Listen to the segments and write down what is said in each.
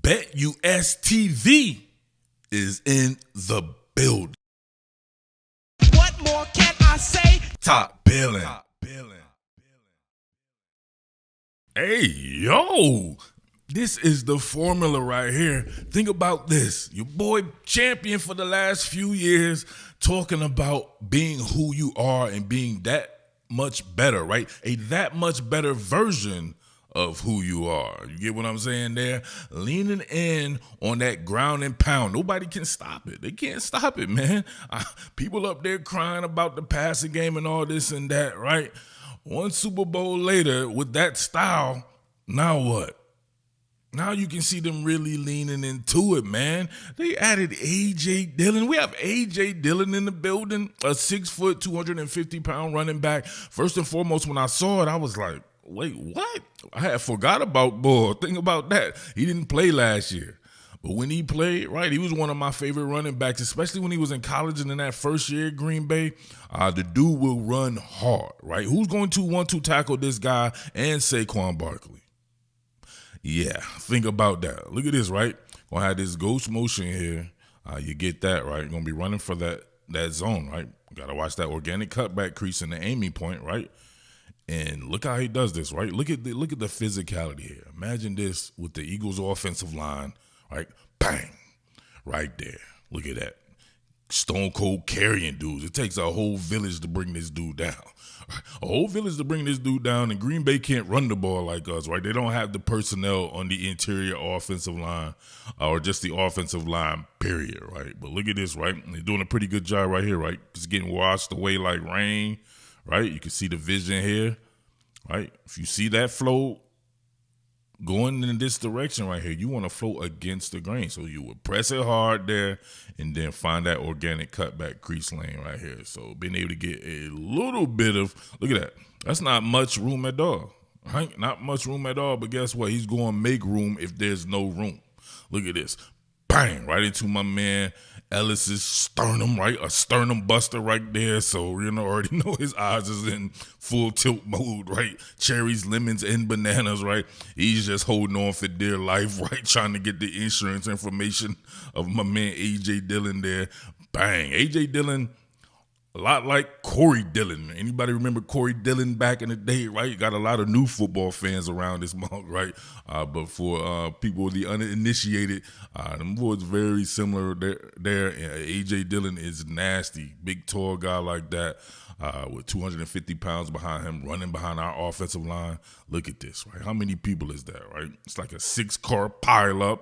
BetUS TV is in the building. What more can I say? Top Billin. Hey, yo. This is the formula right here. Think about this. Your boy champion for the last few years talking about being who you are and being that much better, right? A that much better version of who you are. You get what I'm saying there? Leaning in on that ground and pound. Nobody can stop it. They can't stop it, man. People up there crying about the passing game and all this and that, right? One Super Bowl later with that style, now what? Now you can see them really leaning into it, man. They added AJ Dillon. We have AJ Dillon in the building, a 6 foot, 250-pound running back. First and foremost, when I saw it, I was like, wait, what? I had forgot about Bull. Think about that. He didn't play last year. But when he played, right, he was one of my favorite running backs, especially when he was in college and in that first year at Green Bay. The dude will run hard, right? Who's going to want to tackle this guy and Saquon Barkley? Yeah, think about that. Look at this, right? Gonna have this ghost motion here. You get that, right? Gonna be running for that zone, right? Gotta watch that organic cutback crease in the aiming point, right? And look how he does this, right? Look at the physicality here. Imagine this with the Eagles' offensive line, right? Bang, right there. Look at that. Stone cold carrying dudes. It takes a whole village to bring this dude down. A whole village to bring this dude down, and Green Bay can't run the ball like us, right? They don't have the personnel on the interior offensive line or just the offensive line, period, right? But look at this, right? They're doing a pretty good job right here, right? Just getting washed away like rain, right? You can see the vision here, right? If you see that flow going in this direction right here, you want to flow against the grain. So you would press it hard there and then find that organic cutback crease lane right here. So being able to get a little bit of, look at that. That's not much room at all, right? Not much room at all, but guess what? He's going to make room if there's no room. Look at this. Bang, right into my man Ellis's sternum, right? A sternum buster right there. So, already know his eyes is in full tilt mode, right? Cherries, lemons, and bananas, right? He's just holding on for dear life, right? Trying to get the insurance information of my man AJ Dillon there. Bang. AJ Dillon, a lot like Corey Dillon. Anybody remember Corey Dillon back in the day, right? Got a lot of new football fans around this month, right? But for people, the uninitiated, them boys very similar there. AJ Dillon is nasty. Big, tall guy like that with 250 pounds behind him, running behind our offensive line. Look at this, right? How many people is that, right? It's like a 6-car pileup.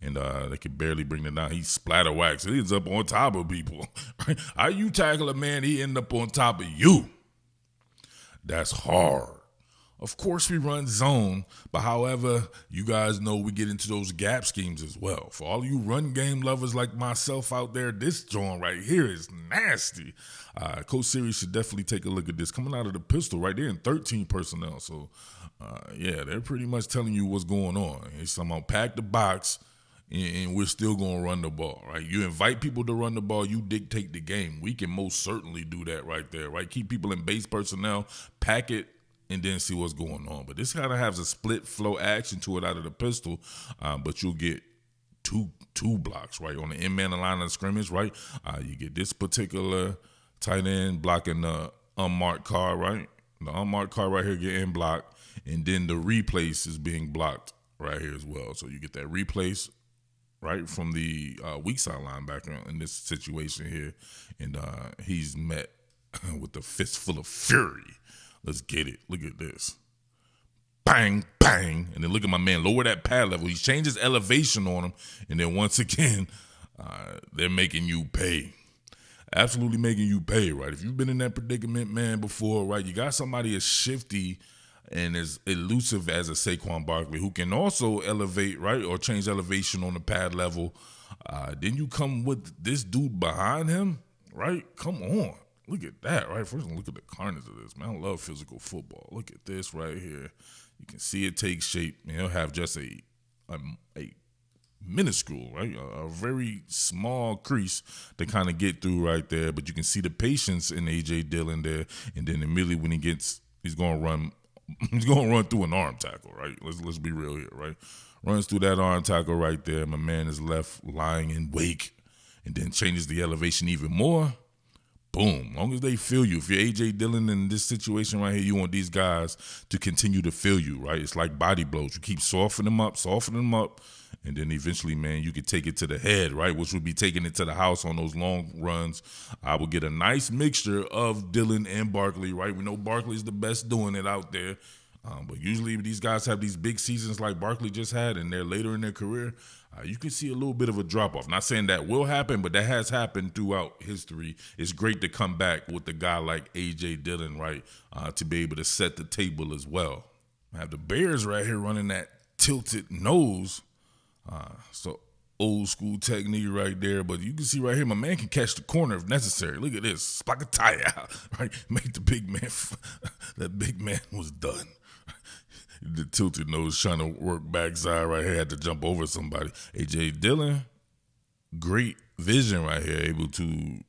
And they can barely bring it down. He splatter wax. He ends up on top of people. How you tackle a man, he end up on top of you? That's hard. Of course, we run zone, but however, you guys know we get into those gap schemes as well. For all you run game lovers like myself out there, this joint right here is nasty. Coach Siri should definitely take a look at this. Coming out of the pistol right there in 13 personnel. So, yeah, they're pretty much telling you what's going on. It's somehow pack the box, and we're still going to run the ball, right? You invite people to run the ball, you dictate the game. We can most certainly do that right there, right? Keep people in base personnel, pack it, and then see what's going on. But this kind of has a split flow action to it out of the pistol, but you'll get two blocks, right? On the in-man line of scrimmage, right? You get this particular tight end blocking the unmarked card, right? The unmarked card right here getting blocked, and then the replace is being blocked right here as well. So you get that replace, right, from the weak side linebacker in this situation here. And he's met with a fistful of fury. Let's get it. Look at this. Bang, bang. And then look at my man. Lower that pad level. He changes elevation on him. And then once again, they're making you pay. Absolutely making you pay, right? If you've been in that predicament, man, before, right, you got somebody as shifty and as elusive as a Saquon Barkley who can also elevate, right, or change elevation on the pad level. Then you come with this dude behind him, right? Come on. Look at that, right? First, look at the carnage of this, man. I love physical football. Look at this right here. You can see it take shape. And he'll have just a minuscule, right? A very small crease to kind of get through right there. But you can see the patience in AJ Dillon there. And then immediately when he's going to run He's going to run through an arm tackle, right? Let's be real here, right? Runs through that arm tackle right there. My man is left lying in wake and then changes the elevation even more. Boom. Long as they feel you. If you're AJ Dillon in this situation right here, you want these guys to continue to feel you, right? It's like body blows. You keep softening them up, and then eventually, man, you can take it to the head, right? Which would be taking it to the house on those long runs. I will get a nice mixture of Dillon and Barkley, right? We know Barkley's the best doing it out there. But usually these guys have these big seasons like Barkley just had, and they're later in their career. You can see a little bit of a drop-off. Not saying that will happen, but that has happened throughout history. It's great to come back with a guy like AJ Dillon, right, to be able to set the table as well. I have the Bears right here running that tilted nose. So old school technique right there. But you can see right here, my man can catch the corner if necessary. Look at this. Spakataya, right? Make the big man. That big man was done. The tilted nose trying to work backside right here, had to jump over somebody. AJ Dillon, great vision right here, able to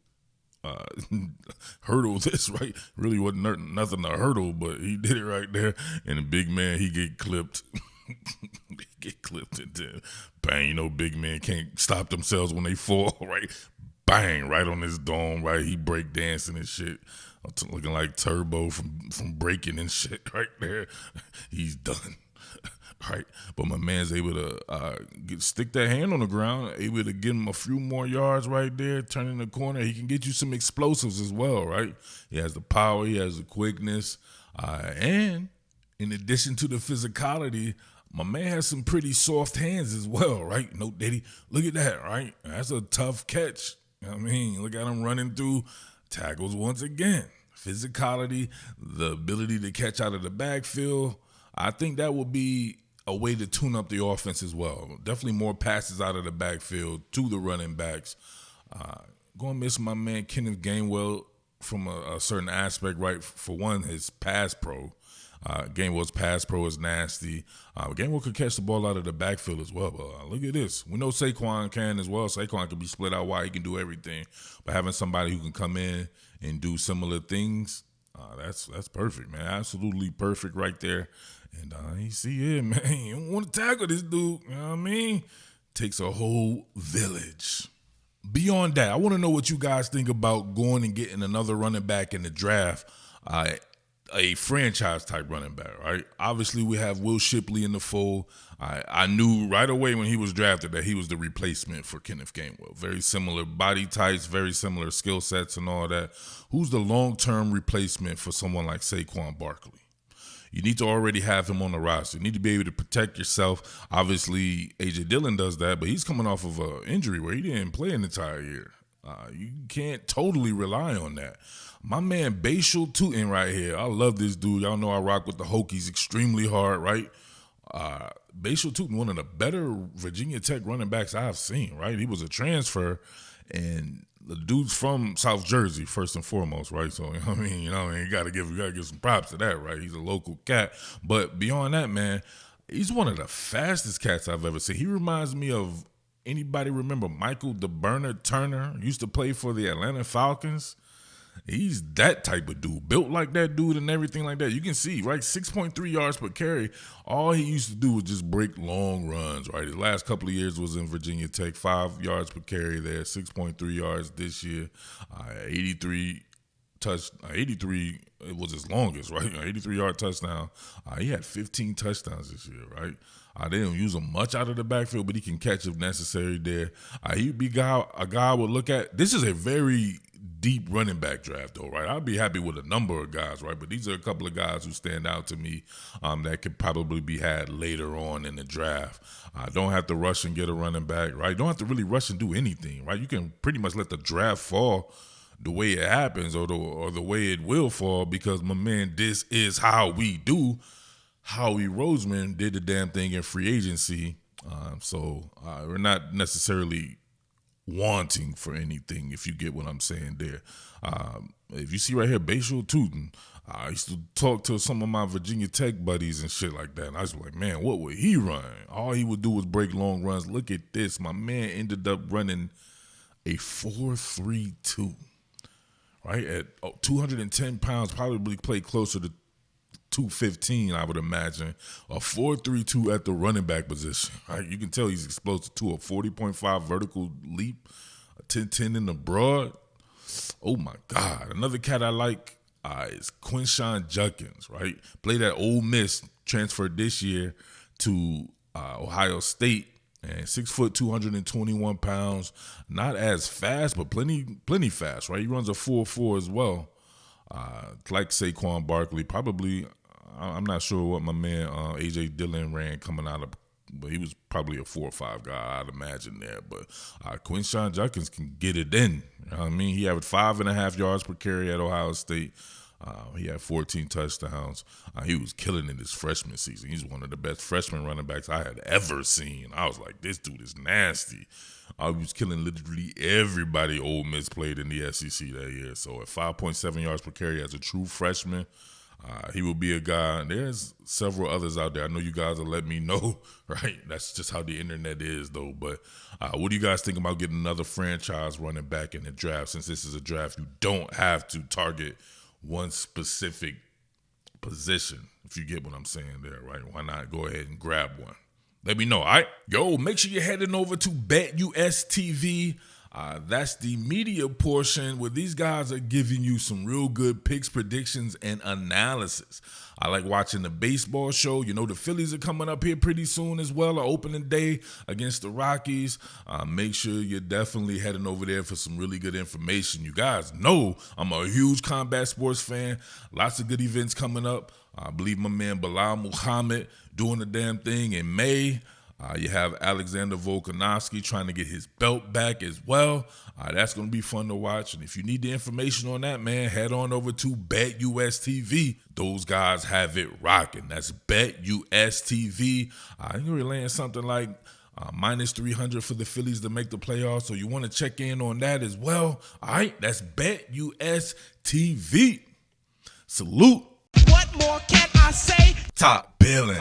hurdle this, right? Really wasn't nothing to hurdle, but he did it right there. And the big man, he get clipped. He get clipped and then bang, you know, big men can't stop themselves when they fall, right? Bang, right on his dome, right? He break dancing and shit. Looking like Turbo from breaking and shit right there. He's done, right? But my man's able to stick that hand on the ground, able to get him a few more yards right there, turning the corner. He can get you some explosives as well, right? He has the power, he has the quickness, and in addition to the physicality, my man has some pretty soft hands as well, right? No, Diddy, look at that, right? That's a tough catch. You know what I mean? Look at him running through tackles once again. Physicality, the ability to catch out of the backfield. I think that would be a way to tune up the offense as well. Definitely more passes out of the backfield to the running backs. Going to miss my man Kenneth Gainwell from a certain aspect, right? For one, his pass pro. Gainwell's pass pro is nasty. Gainwell could catch the ball out of the backfield as well. But look at this. We know Saquon can as well. Saquon can be split out wide. He can do everything. But having somebody who can come in and do similar things, that's perfect, man. Absolutely perfect right there. And you see it, man. You don't want to tackle this dude. You know what I mean? Takes a whole village. Beyond that, I want to know what you guys think about going and getting another running back in the draft. A franchise type running back, right? Obviously, we have Will Shipley in the fold. I knew right away when he was drafted that he was the replacement for Kenneth Gainwell. Very similar body types, very similar skill sets and all that. Who's the long-term replacement for someone like Saquon Barkley? You need to already have him on the roster. You need to be able to protect yourself. Obviously, AJ Dillon does that, but he's coming off of an injury where he didn't play an entire year. You can't totally rely on that. My man Bashal Tootin right here. I love this dude. Y'all know I rock with the Hokies extremely hard, right? Bashal Tootin, one of the better Virginia Tech running backs I've seen, right? He was a transfer, and the dude's from South Jersey, first and foremost, right? So, you gotta give some props to that, right? He's a local cat. But beyond that, man, he's one of the fastest cats I've ever seen. He reminds me of, anybody remember Michael DeBurner Turner? Used to play for the Atlanta Falcons. He's that type of dude, built like that dude and everything like that. You can see, right, 6.3 yards per carry. All he used to do was just break long runs, right? His last couple of years was in Virginia Tech, 5 yards per carry there, 6.3 yards this year, 83 it was his longest, right? 83-yard touchdown. He had 15 touchdowns this year, right? They don't use him much out of the backfield, but he can catch if necessary there. He'd be a guy I would look at. This is a very deep running back draft, though, right? I'd be happy with a number of guys, right? But these are a couple of guys who stand out to me that could probably be had later on in the draft. Don't have to rush and get a running back, right? Don't have to really rush and do anything, right? You can pretty much let the draft fall the way it happens or the way it will fall, because my man, this is how we do. Howie Roseman did the damn thing in free agency. So we're not necessarily wanting for anything, if you get what I'm saying there. If you see right here, Bashal Tootin, I used to talk to some of my Virginia Tech buddies and shit like that, and I was like, man, what would he run? All he would do was break long runs. Look at this. My man ended up running a 4.32, right? At 210 pounds, probably played closer to 215, I would imagine. A 4.32 at the running back position. Right? You can tell he's explosive too. A 40.5 vertical leap, a 10.10 in the broad. Oh my God. Another cat I like is Quinshon Judkins, right? Played at Ole Miss, transferred this year to Ohio State. And 6 foot, 221 pounds. Not as fast, but plenty fast, right? He runs a 4.4 as well. Like Saquon Barkley, probably. I'm not sure what my man AJ Dillon ran coming out of, but he was probably a 4.5 guy, I'd imagine there. But Quinshon Judkins can get it in. You know what I mean? He averaged 5.5 yards per carry at Ohio State. He had 14 touchdowns. He was killing it his freshman season. He's one of the best freshman running backs I had ever seen. I was like, this dude is nasty. He was killing literally everybody Ole Miss played in the SEC that year. So at 5.7 yards per carry as a true freshman, he will be a guy. There's several others out there. I know you guys will let me know, right? That's just how the internet is, though. But what do you guys think about getting another franchise running back in the draft? Since this is a draft, you don't have to target one specific position, if you get what I'm saying there, right? Why not go ahead and grab one? Let me know, all right? Yo, make sure you're heading over to BetUS TV. That's the media portion where these guys are giving you some real good picks, predictions, and analysis. I like watching the baseball show. You know, the Phillies are coming up here pretty soon as well, opening day against the Rockies. Make sure you're definitely heading over there for some really good information. You guys know I'm a huge combat sports fan. Lots of good events coming up. I believe my man Bilal Muhammad doing the damn thing in May. You have Alexander Volkanovski trying to get his belt back as well. That's going to be fun to watch. And if you need the information on that, man, head on over to BetUS TV. Those guys have it rocking. That's BetUS TV. You're relaying something like minus 300 for the Phillies to make the playoffs. So you want to check in on that as well. All right, that's BetUS TV. Salute. What more can I say? Top Billin.